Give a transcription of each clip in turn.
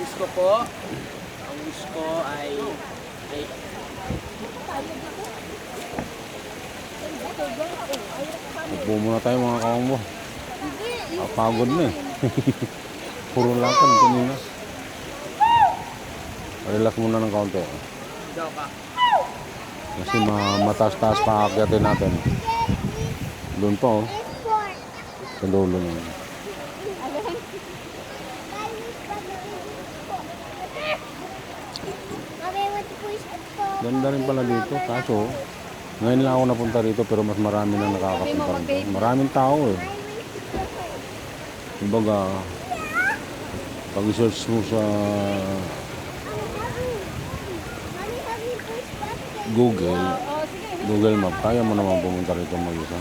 wish ko po, ang wish ko ay Upo muna tayo mga kawambo. Pagod na eh. Puro lakad kanina. Relax muna ng kaunti. daw ka. Kasi mataas-taas pa akyatin natin. Doon pa oh. Sa dulo na. Ganda rin pala dito. Kaso, ngayon lang ako napunta rito pero mas marami nang nakakapunta rito. Maraming tao eh. Kumbaga, pag i-search mo sa Google Map, kaya mo naman pumunta rito mag-isa.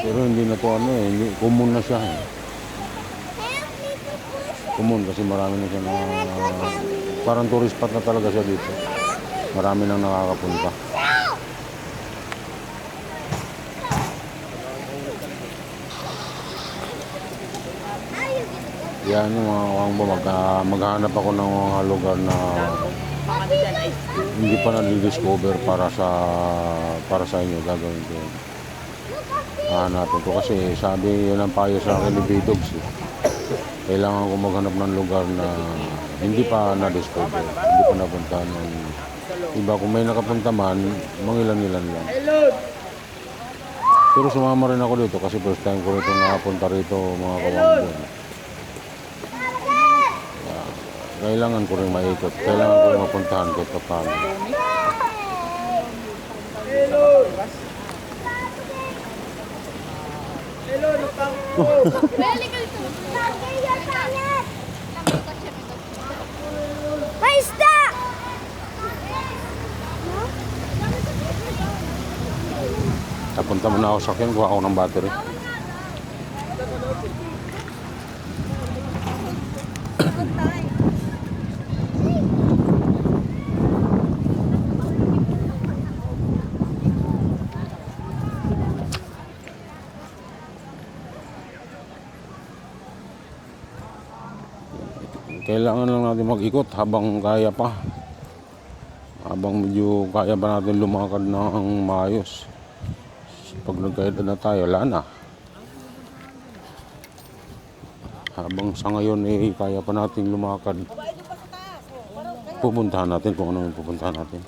Pero hindi na to ano eh, common na siya eh. Common kasi marami na siya na parang tourist spot na talaga siya dito. Marami nang nakakapunta. Yan yung mga kawangbo, maghanap ako ng mga lugar na hindi pa na-discover para sa inyo gagawin ko. Hanapin ko kasi sabi yun ang payo sa akin ni Bidogs eh. Kailangan ko maghanap ng lugar na hindi pa na-discover, hindi pa napunta ng iba. Kung may nakapunta man, mangilan-ilan lang. Pero sumama rin ako dito kasi first time ko rito nakapunta rito mga kawangbo. Kailangan ko rin maikot. Kailangan ko rin mapuntahan kahit pa paano. May isda! Napunta muna ako sa akin, kuha ako ng battery. Kailangan lang natin mag-ikot habang kaya pa. Habang medyo kaya pa natin lumakad ng maayos. Pag nagkaedad na tayo, wala na. Habang sa ngayon eh, kaya pa natin lumakad. Pupuntahan natin kung ano yung pupuntahan natin.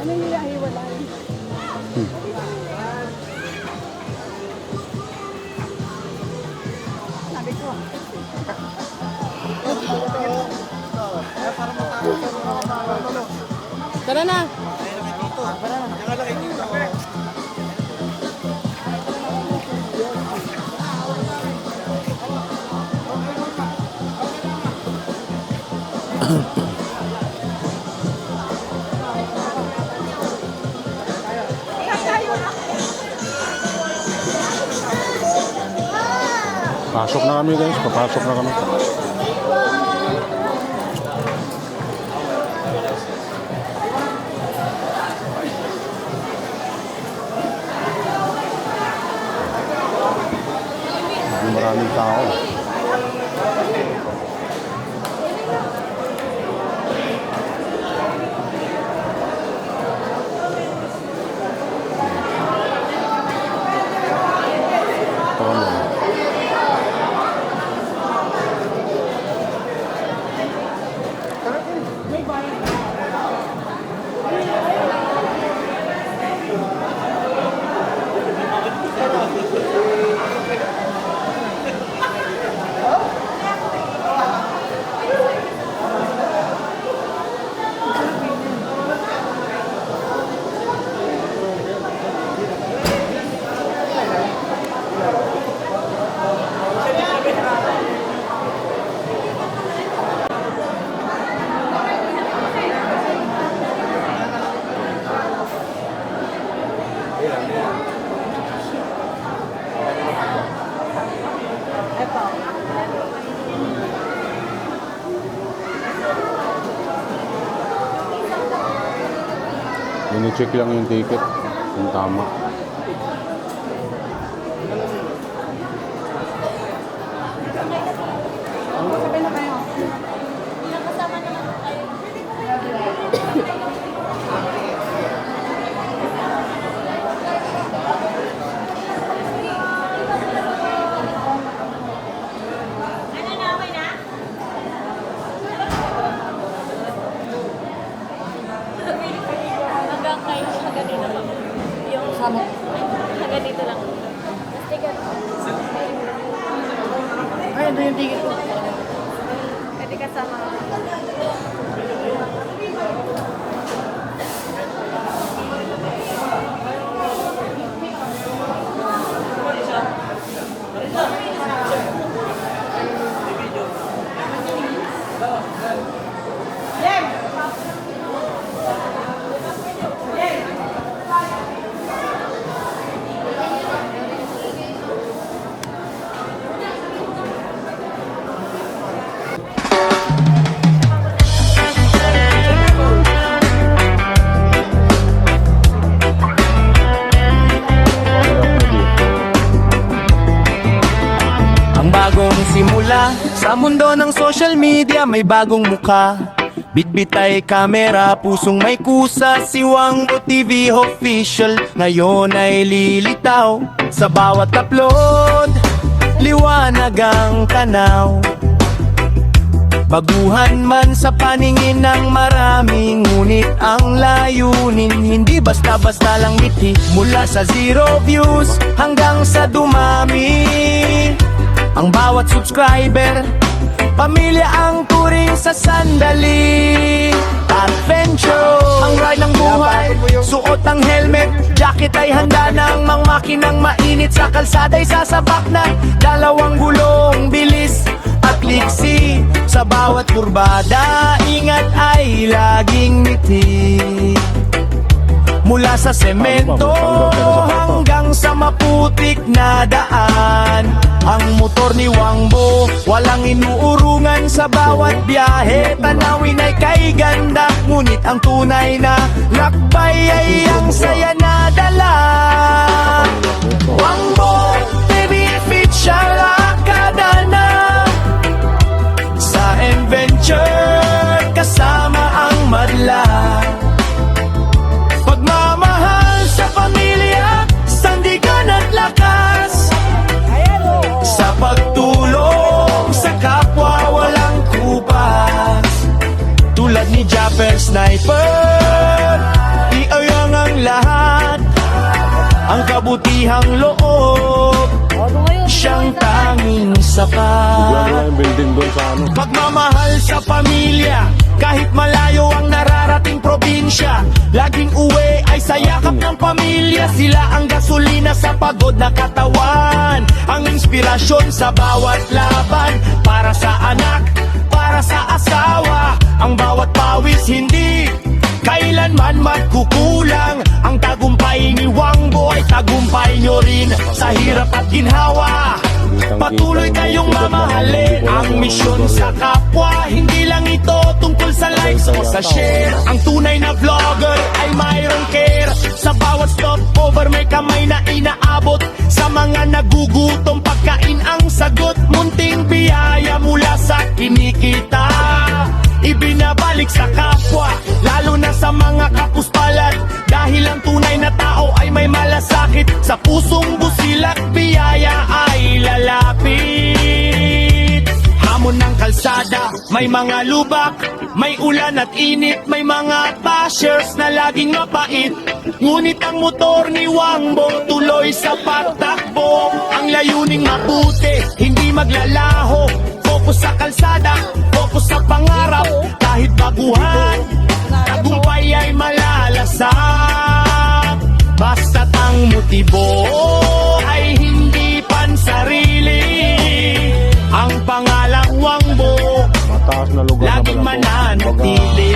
Ano yung hiwalay? Sabi ko. Tara na! Pasok na kami guys, papasok na kami. Maraming tao. Ini-check lang yung ticket kung tama. Sabay na kayo. Hanggang dito lang. Yung Sama. hanggang dito lang. Ticket. Ay, ito yung ticket ko. Pwede kasama. Ang bagong simula sa mundo ng social media, may bagong muka. Bitbit ay kamera, pusong may kusa. Si Wangbo TV official ngayon ay lilitaw. Sa bawat upload, liwanag ang tanaw. Baguhan man sa paningin ng marami, ngunit ang layunin hindi basta-basta lang ngiti. Mula sa 0 views hanggang sa dumami, ang bawat subscriber, pamilya ang turing sa sandali. Adventure, ang ride ng buhay, suot ang helmet, jacket ay handa ng mga makinang mainit. Sa kalsada'y sasabak na dalawang gulong, bilis at liksi. Sa bawat kurbada, ingat ay laging ngiti. Mula sa semento hanggang sa maputik na daan, ang motor ni Wangbo walang inuurungan. Sa bawat biyahe, tanawin ay kay ganda, ngunit ang tunay na lakbay ay ang saya na dala. Wangbo TV official akada na sa adventure, kasama ang madla. Pagmamahal sa pamilya, sandigan at lakas. Sa pagtulong sa kapwa, walang kupas. Tulad ni Japper Sniper, iayang ang lahat. Ang kabutihang loob, siyang tanging Wala sapat. yung building doon sa ano. Pagmamahal sa pamilya, kahit malayo ang nararating probinsya, laging uwi ay sa yakap ng pamilya. Sila ang gasolina sa pagod na katawan, ang inspirasyon sa bawat laban. Para sa anak, para sa asawa, ang bawat pawis hindi kailanman magkukulang. Ang tagumpay ni Wangbo ay tagumpay nyo rin. Sa hirap at ginhawa, patuloy kayong mamahalin ang misyon sa kapwa. Hindi lang ito tungkol sa likes o sa share. Ang tunay na vlogger ay mayroong care. Sa bawat stopover may kamay na inaabot. Sa mga nagugutom, pagkain ang sagot. Munting biyaya mula sa kinikita, ibinabalik sa kapwa, lalo na sa mga kapuspalat. Dahil ang tunay na tao ay may malasakit. Sa pusong busilak, biyaya ay lalapit. Hamon ng kalsada, may mga lubak, may ulan at init, may mga bashers na laging mapait. Ngunit ang motor ni Wangbo tuloy sa pagtakbo. Ang layuning mabuti, hindi maglalaho. Focus sa kalsada, focus sa pangarap. Kahit baguhan, tagumpay ay malalasak. Basta't ang motibo ay hindi pansarili. Ang pangalang Wangbo Mataas na lugar na laging pala to. mananatili.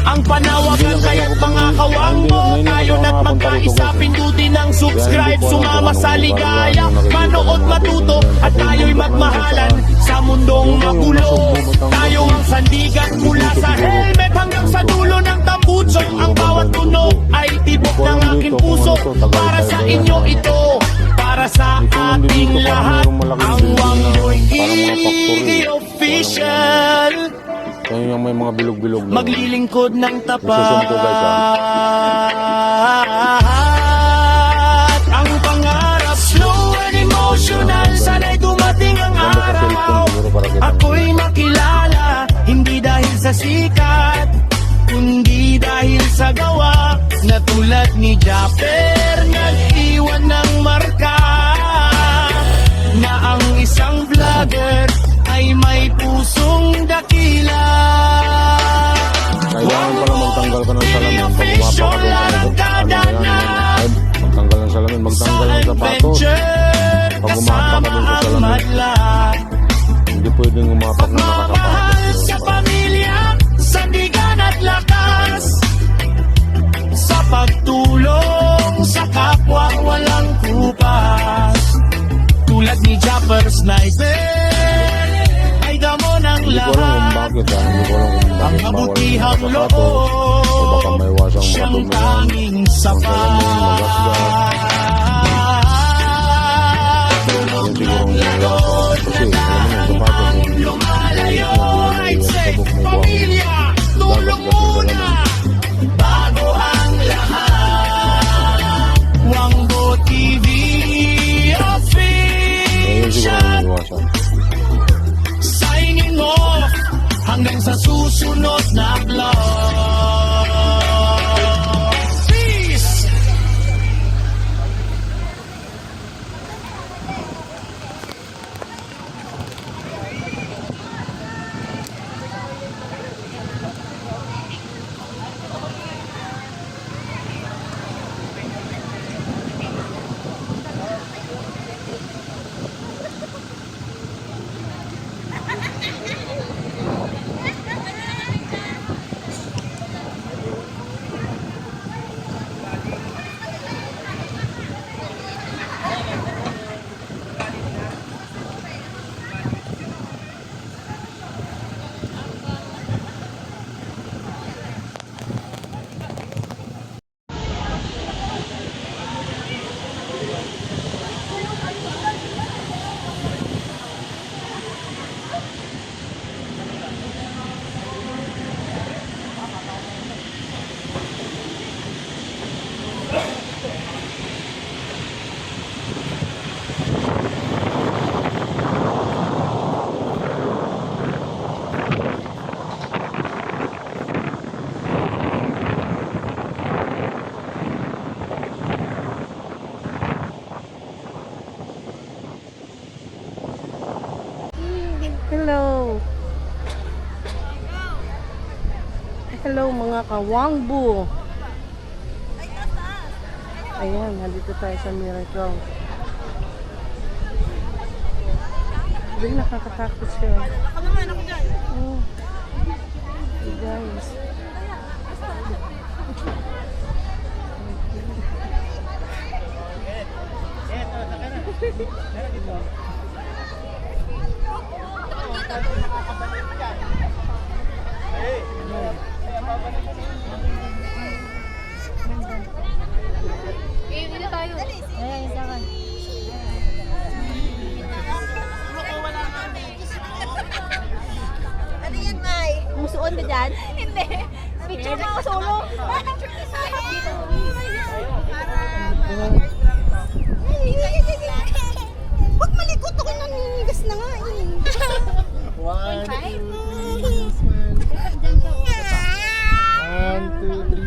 Ang panawagan kaya't mga kawangbo, tayo na nakapunta rito magkaisa, guys. pindutin ang subscribe, Kaya hindi ko alam sumama kung sa anong ligaya, lugar na nakikita manood, ng mga matuto, Pilipino. at Kasi tayo'y bundok lang magmahalan ito sa mundong Yung nasa magulo. Bumutang Tayo Bukid. ang sandigan mula sa helmet hanggang sa dulo ng tambuso. Ang bawat tunog ay tibok ng aking puso. Para sa inyo ito, para sa ating lahat. Ang Wangboy TV official, Kaya yung may mga bilog-bilog na. maglilingkod ng tapat. Isusumpo, guys, Ang pangarap, slow and emotional. Sana'y dumating ang Ganda sa araw. cellphone siguro para kita. Ako'y makilala, hindi dahil sa sikat, kundi dahil sa gawa. Na tulad ni Japper, nag-iwan ng marka. Na ang isang vlogger ay may pusong dakila. Kailangan pala magtanggal ka ng salamin. Pag umapa ka doon sa likod, ano na yan? Ay, magtanggal ng salamin, magtanggal ng sapatos. Pag umapa ka doon sa salamin, hindi pwedeng umapak na Pagmamahal nakasapatos. sa pamilya, sandigan at lakas. Sa pagtulong sa kapwa, walang kupas. Tulad ni Japper Sniper, ay damo ng Hindi ko alam kung lahat. bakit ha. Hindi ko alam kung Ang bakit bawal kabutihang yung nakasapatos. O baka may loob, wasang siyang makatumi yan. tanging Ang salamin, magasgas. Yan siguro ang nangyayari. Kasi alam mo yung sapatos, hindi lumalayo, I'd say, sabok may buwang. pamilya, tulong muna bago ang lahat. Wangbo TV Ayun siguro official, ang iwasan. signing off hanggang sa susunod na vlog. Peace! Hello. Hello mga kawangbu. Ayan, nandito tayo sa Miracle. Hindi, nakakatakot siya. Oh. Hey guys. Dito tayo. Ayan, isa ka. Ano yan, Mai? Musuon ka dyan? Hindi. Picture mo ako solo. Picture ka sa akin. Huwag malikot ako naninigas na nga eh. One, two, three, smile. 1, 2,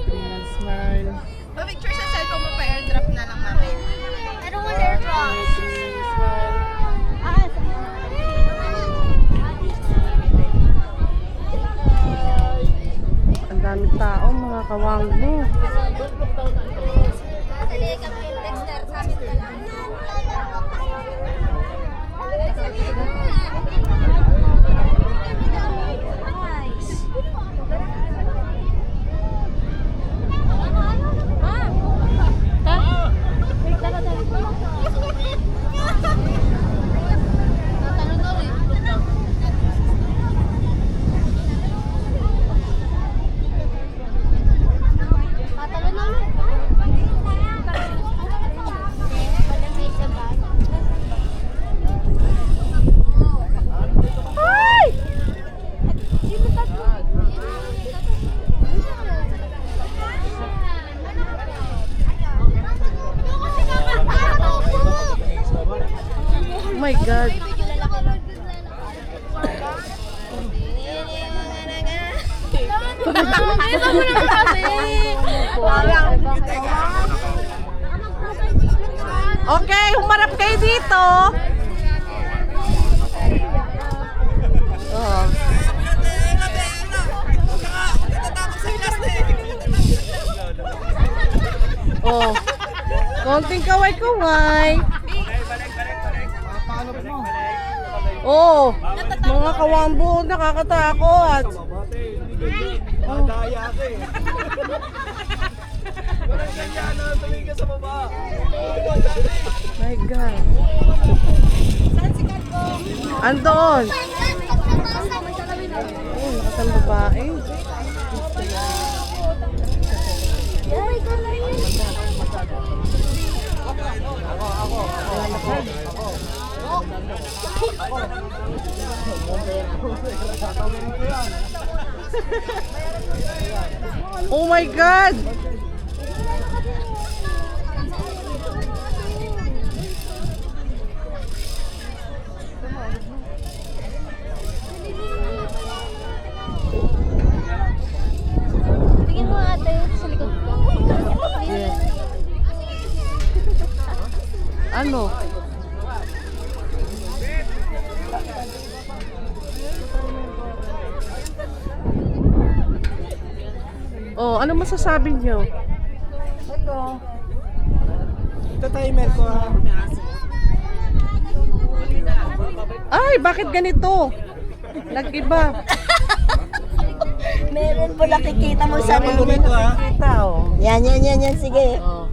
3, smile. Pa-picture sa cellphone mo pa airdrop na lang namin. I don't want airdrop. 2, 3, smile. Ang dami tao mga kawangbu. Dexter, sabi ka lang. Nice. my God. Ito mo naman kasi. Okay, humarap kayo dito. Oh. Oh. Konting kaway-kaway. Oh, mga kawambo, nakakatakot. Oh. My God. Andoon. Oh, lakas ang babae. Oh my God! Tingin mo ate sa likod ko. Yes. Ano? Oh, ano masasabi niyo? Ito timer ko ha. Ay, bakit ganito? Nag-iba. Meron po nakikita mo sa Ito ha. Kita, oh. Yan, sige. Oh.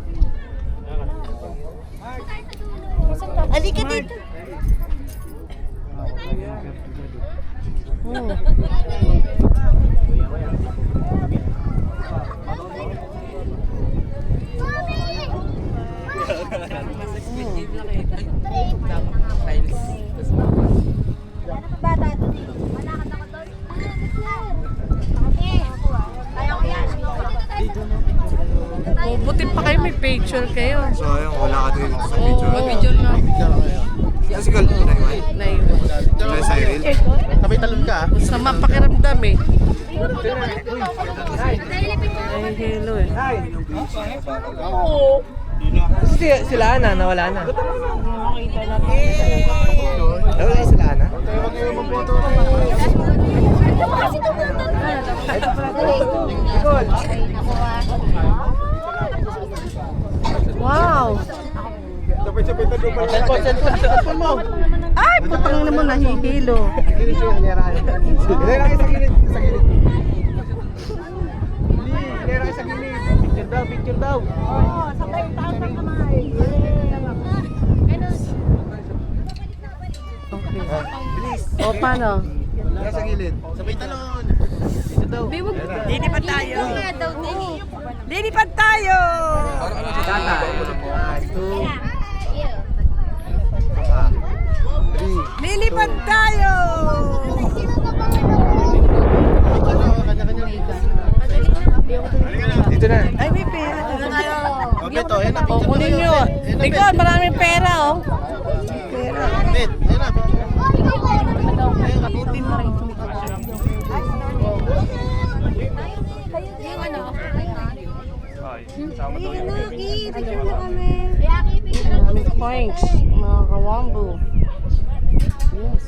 Halika dito. Hmm. Bata ito dito. Malakad ako doon. Kaya ko yan. Oh, buti pa kayo may picture kayo. So ayun, wala ka dito sa Oh, picture. picture na. Kasi gal, naiwan. Naiwan. May Cyril. Sabay talon ka. Sama pakiramdam eh. Ay, hello eh. Sila Ana, nawala na. Nawala sila Ana? Wow! Sabay talon mo. Ay, putang naman nahihilo. Ilera kayo sa gilid. Sa gilid. Ilera kayo sa gilid. Picture daw, picture daw. Sabay taas ng kamay. Okay. O, paano? Ilera sa gilid. Sabay talon. Dito daw. Lilipad tayo. Lilipad tayo! Tata. 1, 2, 3. Lilipad tayo! Dito na. Ay, may pera. Okay to, yan na. O, kunin nyo. Tingnan, maraming pera, oh. Pera. Bet, yan na. Kaputin mo rin. Maraming coins, mga kawambo. Yes.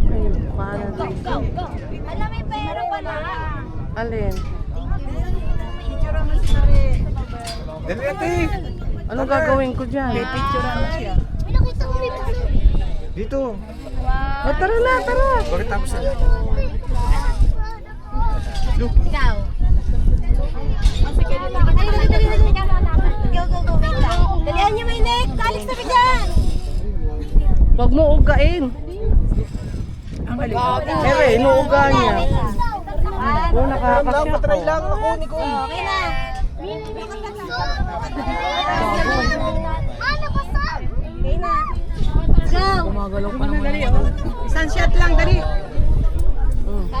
Ayun, para dito. Alam, may pera pala. Alin? Dali ate! Anong gagawin ko dyan? May nakita ko may pera. Dito! O, tara na, tara. Bakit tapos sila? Ikaw. Go, wait lang. Dalihan niyo may neck. Alex, sabi dyan. Huwag mo ugain. Pero inuuga niya. Oo, nakakasya. Patry lang ako ni ko. Okay na. Okay na. Go. Isang shot lang, dali.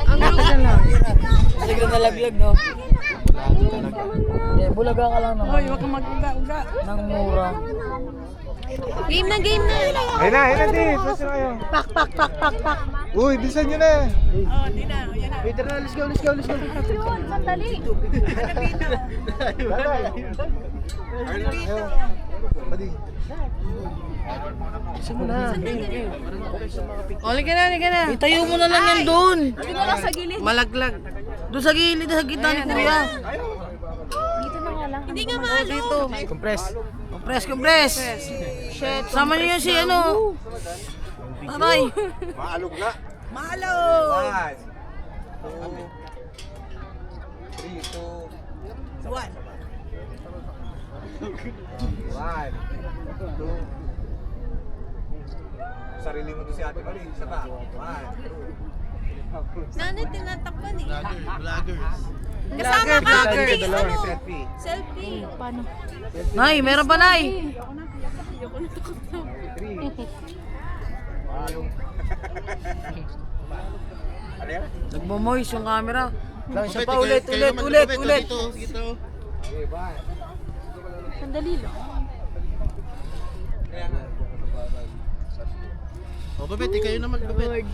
Ang lang. Lalaglag, no? Bulaga ka lang naman. Hoy, wag kang mag-uga-uga. Nang mura. Game na, game na. Ayun na, di. Plus na kayo. Pak, pak, pak, pak, pak. Uy, bilisan nyo na. Oh, di na. Yan na. Peter na, let's go, let's go, let's go. Sandali. Padi. Oli ka na. Itayo mo na lang yan doon. Dito lang sa gilid. Malaglag. Doon sa gilid, sa gitna ni Kuya. Dito na nga lang. Hindi nga maalo. Dito. Compress. Compress. Shit. Sama niyo yung si ano. Aray. Maalog na. Malo. 1, 2, 3, 2, 1. 1, 2. Sarili mo to si Ate Mali. Isa pa. 1, 2. Nanay, tinatakpan eh. Vloggers. Kasama ka, hindi Dalawang ano. selfie. Selfie. Paano? Nay, meron pa, Nay. 3. Nagmo-moist yung camera. Lang siya pa, Gupit, kayo naman, Gupit, dito, dito. Okay, 1. Sandali lang. O, Gupit, kayo naman, Gupit.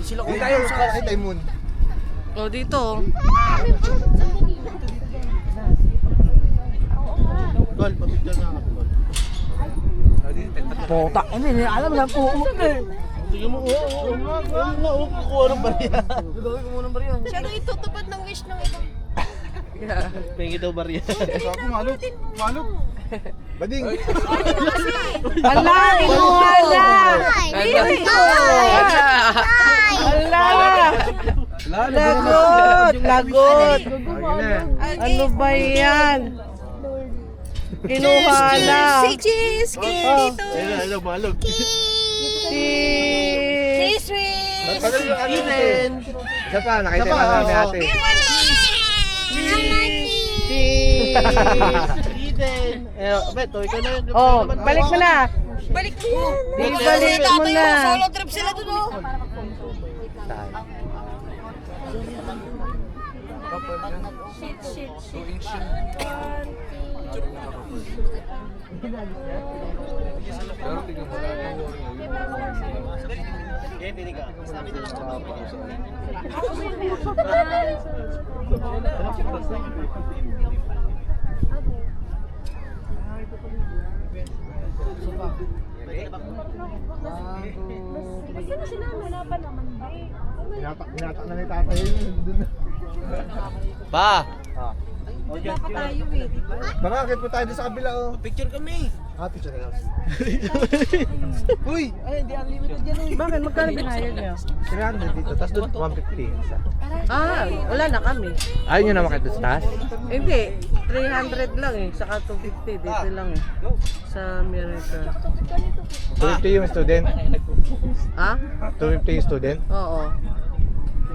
Sila Hindi tayo sa Taimon. Oh, dito. Gol, pabigyan na ako, Gol. Puta, hindi alam na po. Sige mo, kukuha ng bariya. Gagawin ko muna ba rin? Siya nang itutupad ng wish ng ibang. Pengi daw bariya. Malog. Bading. Ala, inuha na! Ala! Lagot! Ano ba yan? Kinuha na! Si Cheese! Dito! Ayun, malog. Cheese Wish! Eden! Isa pa, nakita na namin ate. Eden! Beto, ikaw na yun. Oh, balik mo na! Balik mo yan! Ibalik mo na! Solo trip sila dun oh! Binatak na ni tatay yun. Pa! Baka akit po tayo doon sa kabila oh. Picture kami! Picture na lang. Uy! Ay, hindi unlimited yan eh. Bakit? Magkano binayad niya? 300 dito, tapos doon 150. Ah, wala na kami. Ayaw nyo na makita doon sa taas? Hindi, 300 lang eh. Saka 250, dito lang eh. Sa America. 250 yung student? Ha? 250 yung student? Oo.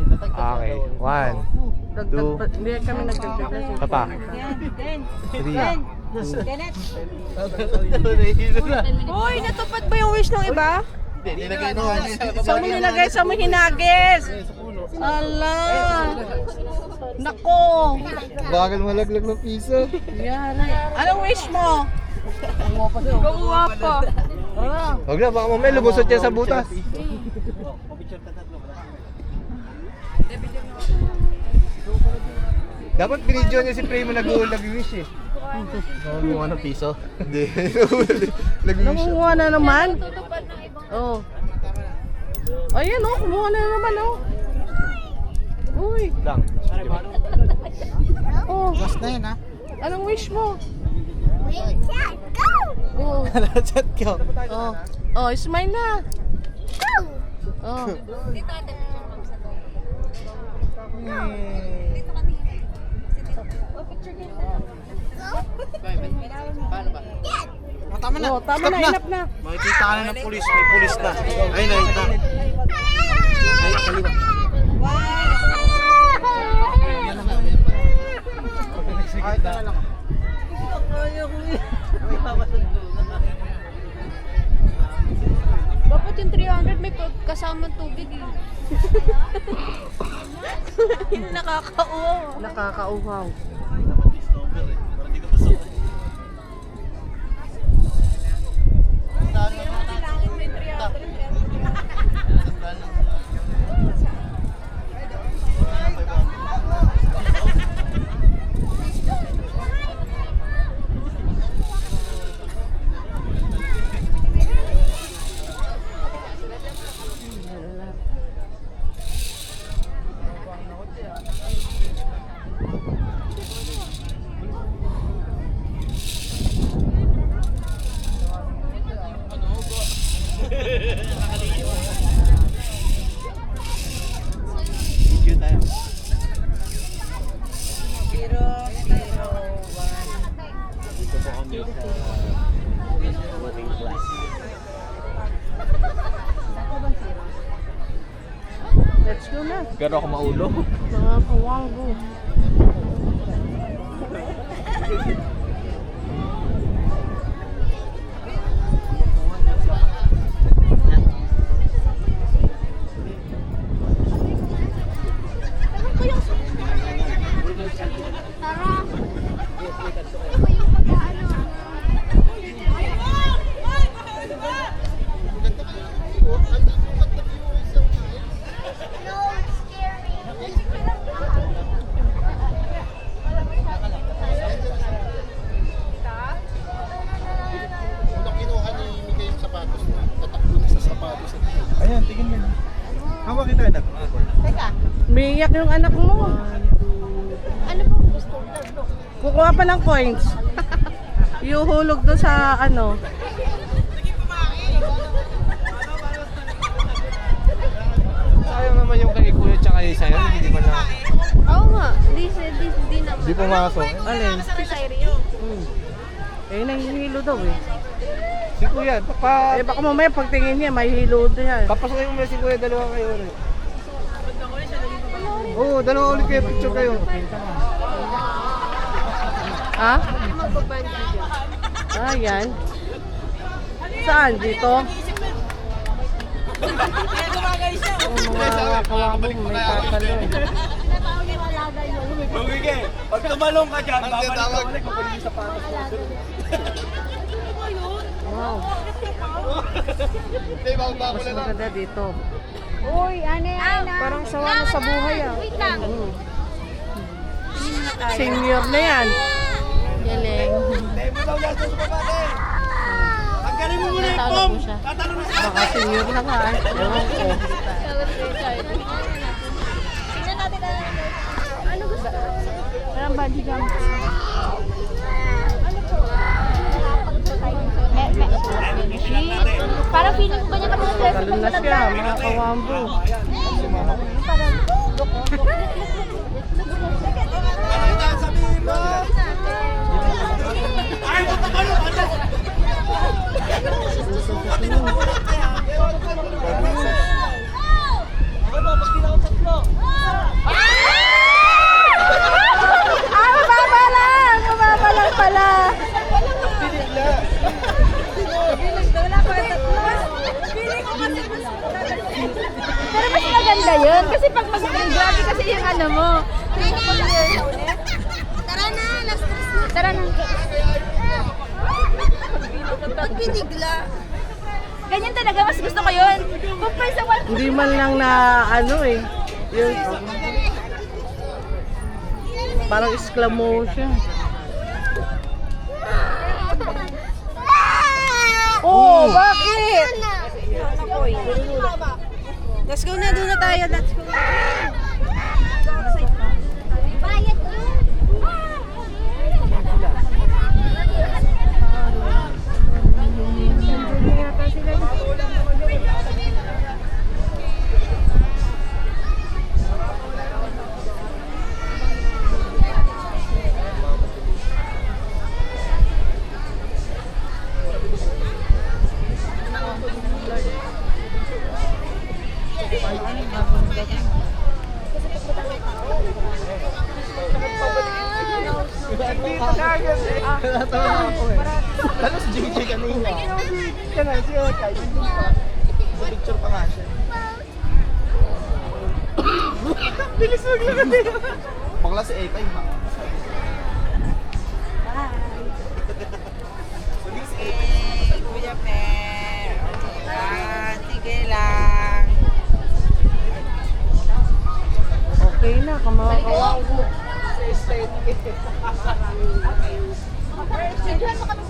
Okay, 1. Dagdag pa, hindi kami nagdagdag na siya. Papa. 3. Uy, natupad ba yung wish ng iba? Hindi, nilagay mo. Saan mo nilagay? Saan mo hinagis? Ala! Nako! Bakal malaglag ng piso. Yan. Anong wish mo? Gumawa pa. Ah. Huwag na, baka mamaya lubusot yan sa butas. Dapat binidyo niya si Primo nag-wish eh. Gumawa ng piso. Hindi, nag-wish siya. Nangunguha na naman? Oo. Oh. Ayan oh, kumuha na naman oh. Uy. Lang. Oh. Last na yun ha? Anong wish mo? Wait, chat, go! Oh. Chat ko. Oh. Oh, smile na. Go! Oh. Dito ate. Paano ba? Yan! Oh, tama na, enough na. Makikita ka na ng pulis. May pulis na. Ayun na, ayun na. Ay, kaliwa. Ay, ito na lang. Dapat yung 300 may kasama tubig eh. Yung nakakauwaw. Nakakauhaw. Video tayo. Dito po kami sa working class. Let's go na. Pero ako maulo. Mga kawanggo. Ayan, tingin mo. Hawak kita anak. Umiiyak yung anak mo. Ano po gusto? Kukuha pa ng coins. Iuhulog doon sa ano. Sayang naman yung kay kuya tsaka kay sa'yo. Hindi pa na. Oo nga. Di naman. Hindi pumasok. Alin? Si Cyril. Eh, nahihilo daw eh. Si kuya, Eh, baka mamaya pagtingin niya, may hilo doon yan. papasukin mo muna si kuya, dalawa kayo ulit. Oo, dalawa ulit kayo, picture kayo. Ha? Magbabandi dyan. Ah, yan. Saan? Dito? Mga kawambong, may tatalo eh. Bumige, pag tumalong ka dyan, babalik ka ulit kung yung sapatos mo. Wow. Mas maganda dito. Uy, ano yan? Parang sawa na sa buhay ah. Wait lang. Senior na yan. Galing. Dahil mo daw yan sa kapate. Tanggalin mo muna yung pom. Tatanong mo sa Baka senior na nga eh. Ewan ko. Tingnan natin na. Ano gusto? Parang bungee jump. Parang feeling ko niya kami ng festival Talon na siya, mga kawambo. sabihin mo. Ay, mo tumalong. Ano? Mababa lang pala. Pero mas maganda yun. Kasi pag grabe kasi yung ano mo. Tara na, last stress na. Tara na. Ba't binigla? Ganyan talaga, mas gusto ko yun. Compare sa one. Hindi man lang na ano eh. Yung, parang exclamo siya. Oh, bakit? Let's go na, doon na tayo. Let's go. Bayad Tapos JJ kanina. Yan na, siya kayo. Picture pa nga siya. Bilis maglakad eh. Bakla si Eka yung mga. Kuya Per. Sige lang. Okay na, kamakawa ko. Sigyan mo kami